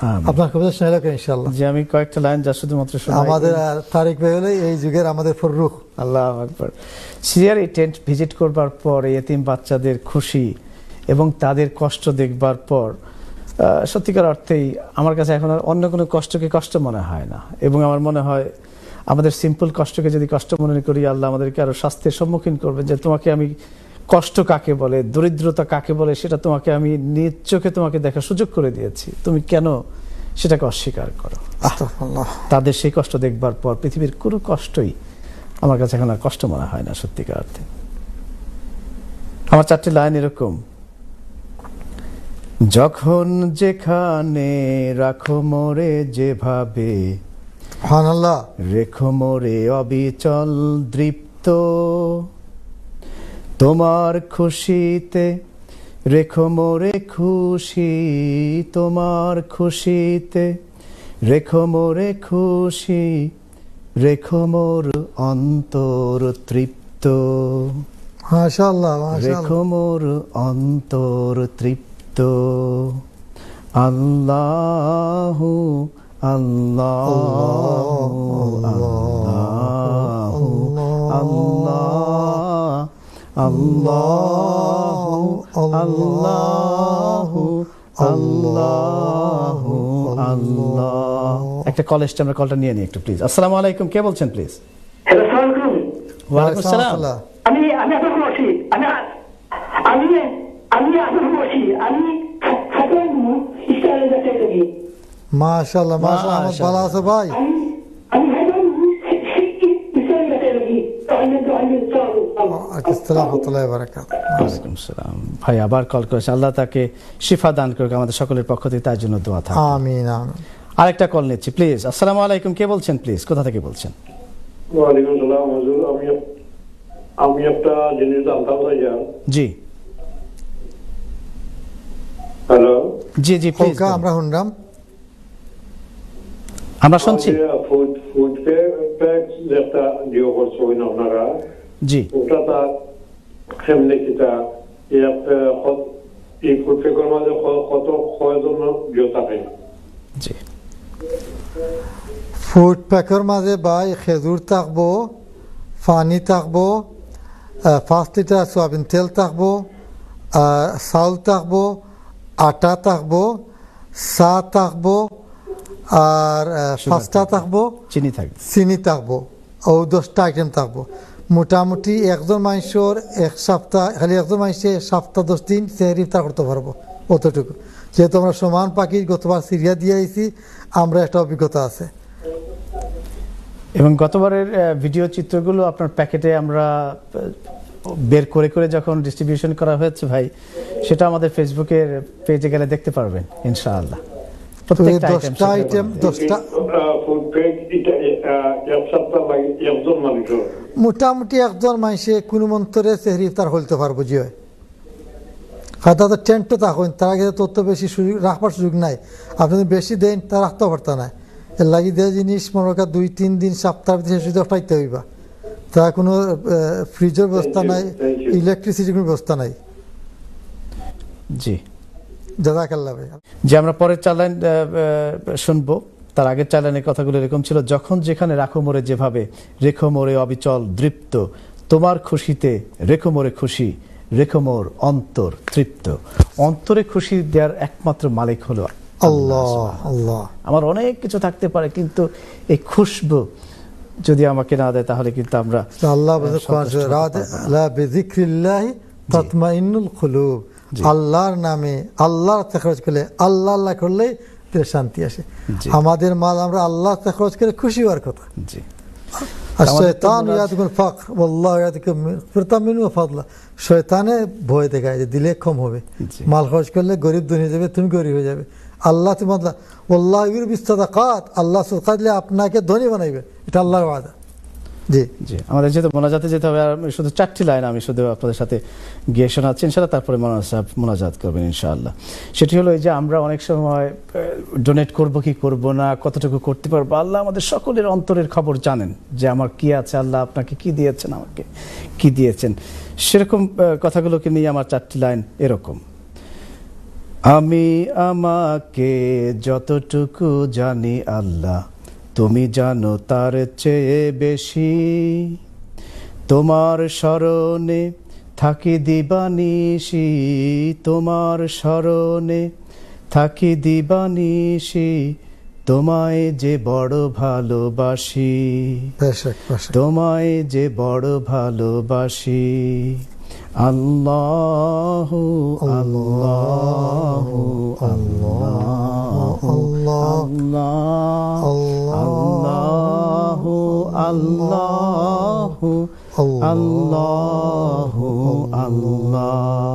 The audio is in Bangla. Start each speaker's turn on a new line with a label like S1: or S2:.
S1: আপনার কবিতা শুনে রাখেন ইনশাআল্লাহ।
S2: যে আমি কয়েকটা লাইন যা শুধুমাত্র
S1: আমাদের তারিক ভাই হলে এই যুগের আমাদের ফররুখ।
S2: আল্লাহু আকবার। সিরিয়ার টেন্ট ভিজিট করবার পর এতিম বাচ্চাদের খুশি এবং তাদের কষ্ট দেখবার পর সত্যিকার অর্থেই আমার কাছে এখন আর অন্য কোনো কষ্টকে কষ্ট মনে হয় না, এবং আমার মনে হয় আমাদের সিম্পল কষ্টকে যদি কষ্ট মনে করি, আল্লাহ আমাদেরকে আরো শাস্তির সম্মুখীন করবেন। যে তোমাকে আমি কষ্ট কাকে বলে, দরিদ্রতা কাকে বলে, সেটা তোমাকে আমি নিজ চোখে তোমাকে দেখার সুযোগ করে দিয়েছি, তুমি কেন সেটাকে অস্বীকার করো? তাদের সেই কষ্ট দেখবার পর পৃথিবীর কোনো কষ্টই আমার কাছে এখন আর কষ্ট মনে হয় না সত্যিকার অর্থে। আমার 4টি লাইন এরকম: যখন যেখানে রাখো মোরে যেভাবে,
S1: সুবহানাল্লাহ,
S2: রেখো মোরে অবিচল দৃপ্ত, তোমার খুশিতে রেখো মোরে খুশি, তোমার খুশিতে রেখো মোরে খুশি, রেখো মোর অন্তর তৃপ্ত,
S1: মাশাআল্লাহ মাশাআল্লাহ,
S2: রেখো মোর অন্তর তৃপ্ত। আল্লাহু আল্লাহু আল্লাহু আল্লাহু আল্লাহু আল্লাহু আল্লাহ। একটা কল এসছে, আমরা কলটা নিয়ে নিই একটু প্লিজ। আসসালামু আলাইকুম, কে বলছেন প্লিজ?
S3: হ্যালো, আসসালামু আলাইকুম।
S2: ওয়ালাইকুম আসসালাম।
S3: আমি আপনার বলছি, আমি আপনার বলছি, আমি ইসরায়েলে যেতে লাগি।
S1: মাশাআল্লাহ মাশাআল্লাহ, ভালো আছে ভাই?
S3: আমি ইসরায়েলে যেতে লাগি।
S2: ভাই আবার কল করেছে, আল্লাহ তাকে শিফা দান করুক, আমাদের সকলের পক্ষ থেকে তার জন্য দোয়া থাকবে।
S1: আমিন আমিন।
S2: আরেকটা কল নিচ্ছি প্লিজ। আসসালামু আলাইকুম, কে বলছেন প্লিজ? কোথা থেকে বলছেন?
S4: ওয়ালাইকুম আসসালাম হুজুর, আমি একটা জিনিস জানতাম চাইয়া।
S2: জি
S4: হ্যালো,
S2: জি জি প্লিজ,
S1: আমরা শুনলাম,
S2: আমরা শুনছি।
S4: ফুড প্যাক যেটা দিও করছেন আপনারা,
S2: জি
S4: ওটা তার কেমনে কিটা এই ফুড প্যাকের মাঝে কত কয়জন দিও থাকে?
S2: জি
S1: ফুড প্যাকের মাঝে ভাই খেজুর থাকবো, পানি থাকবো, 5 লিটার সয়াবিন তেল থাকবো, চাউল থাকবো, আটা থাকবো, চা থাকবো, আর পাস্তা থাকবো,
S2: চিনি থাকবে,
S1: চিনি থাকবো, ও 10টা আইটেম থাকবো। মোটামুটি একজন মানুষের এক সপ্তাহ, খালি একজন মানুষের সপ্তাহ 10 দিন সেহরি ইফতার করতে পারবো, অতটুকু। যেহেতু আমরা সমান পাখি গতবার সিরিয়া দিয়ে আইছি, আমরা একটা অভিজ্ঞতা আছে।
S2: এবং গতবারের ভিডিও চিত্রগুলো আপনার প্যাকেটে আমরা বের করে করে যখন ডিস্ট্রিবিউশন করা হয়েছে ভাই, সেটা আমাদের ফেসবুকের পেজে গেলে দেখতে পারবেন ইনশাআল্লাহ। প্রত্যেকটা আইটেম
S1: 10টা
S4: ফুড প্যাক এটা এক সপ্তাহ লাগে একজন মানুষের,
S1: মোটামুটি একজন মানুষে কোনো মন্তরে সেহরি ইফতার হইতে পারবো। জি হয়, হয়তো টেন্টও থাকুন, তার আগে তথ্য বেশি রাখবার সুযোগ নাই। আপনি বেশি দেন তা রাখতে পারত না, এর লাগি যে জিনিস মনে করেন 2-3 দিন সপ্তাহ শেষ পাইতে হইবা। তা কোনো ফ্রিজের ব্যবস্থা নাই, ইলেকট্রিসিটির কোনো ব্যবস্থা নাই।
S2: জি
S1: জাযাকাল্লাহ ভাই।
S2: যে আমরা পরের 4 লাইন শুনবো, তার আগের 4 লাইনের কথাগুলো এরকম ছিল: যখন যেখানে রাখো মোরে যেভাবে, রেখো মোরে অবিচল দৃপ্ত, তোমার খুশিতে রেখো মোরে খুশি, রেখো মোর অন্তর তৃপ্ত। অন্তরে খুশি দেওয়ার একমাত্র মালিক হলো
S1: আল্লাহ। আল্লাহ, আমার
S2: অনেক কিছু থাকতে পারে, কিন্তু এই খুশবু যদি আমাকে না দেয়, তাহলে কিন্তু আমরা
S1: আল্লাহ তাতমাইন্নুল কুলুব, আল্লাহর নামে আল্লাহর খরচ করলে, আল্লাহ আল্লাহ করলে শান্তি আসে। আমাদের মাল আমরা আল্লাহ খরচ করে খুশি হওয়ার কথা।
S2: জি,
S1: শয়তানে ভয় দেখায় যে দিলে কম হবে, মাল খরচ করলে গরিব ধনী যাবে, তুমি গরিব হয়ে যাবে। আল্লাহ আল্লাহ সদকা দিলে আপনাকে ধনী বানাইবে, এটা আল্লাহর ওয়াদা। জি
S2: জি, আমাদের যেহেতু মোনাজাতে যেতে হবে, আর শুধু 4টি লাইন আমি শুধু আপনাদের সাথে গিয়ে শোনাচ্ছি ইনশাআল্লাহ, তারপরে মোনাজাত করবেন ইনশাআল্লাহ। সেটি হলো এই যে আমরা অনেক সময় ডোনেট করব কি করব না, কতটুকু করতে পারবো, আল্লাহ আমাদের সকলের অন্তরের খবর জানেন, যে আমার কি আছে, আল্লাহ আপনাকে কি দিয়েছেন, আমাকে কি দিয়েছেন। সেরকম কথাগুলোকে নিয়ে আমার 4টি লাইন এরকম: আমি আমাকে যতটুকু জানি আল্লাহ তুমি জানো তার চেয়ে বেশি, তোমার স্মরণে থাকি দিবানিশি, তোমার স্মরণে থাকি দিবানিশি, তোমায় যে বড় ভালোবাসি,
S1: বেশক বেশক।
S2: তোমায় যে বড় ভালোবাসি। আল্লাহু আল্লাহু আল্লাহু আল্লাহু আল্লাহু আল্লাহু আল্লাহ।